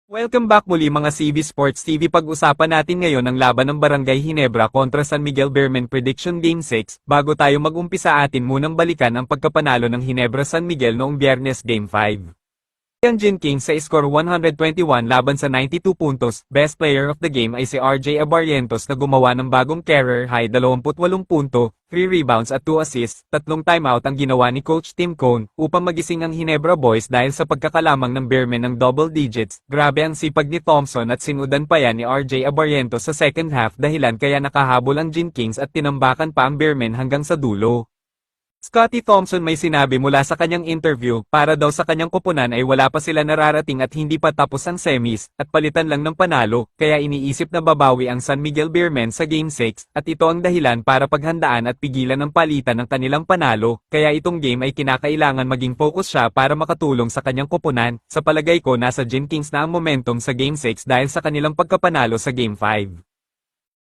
Welcome back muli mga CB Sports TV. Pag-usapan natin ngayon ang laban ng Barangay Ginebra kontra San Miguel Beermen Prediction Game 6. Bago tayo mag-umpisa, atin munang balikan ang pagkapanalo ng Ginebra San Miguel noong Biyernes Game 5. Ang Gin Kings sa score 121 laban sa 92 puntos. Best player of the game ay si RJ Abarrientos na gumawa ng bagong career high 28 punto, 3 rebounds at 2 assists. 3 timeout ang ginawa ni Coach Tim Cone upang magising ang Ginebra Boys dahil sa pagkakalamang ng Beermen ng double digits. Grabe ang sipag ni Thompson at sinudan pa yan ni RJ Abarrientos sa second half, dahilan kaya nakahabol ang Gin Kings at tinambakan pa ang Beermen hanggang sa dulo. Scottie Thompson may sinabi mula sa kanyang interview, para daw sa kanyang koponan ay wala pa sila nararating at hindi pa tapos ang semis, at palitan lang ng panalo, kaya iniisip na babawi ang San Miguel Beermen sa Game 6, at ito ang dahilan para paghandaan at pigilan ang palitan ng kanilang panalo, kaya itong game ay kinakailangan maging focus siya para makatulong sa kanyang koponan. Sa palagay ko nasa Gin Kings na ang momentum sa Game 6 dahil sa kanilang pagkapanalo sa Game 5.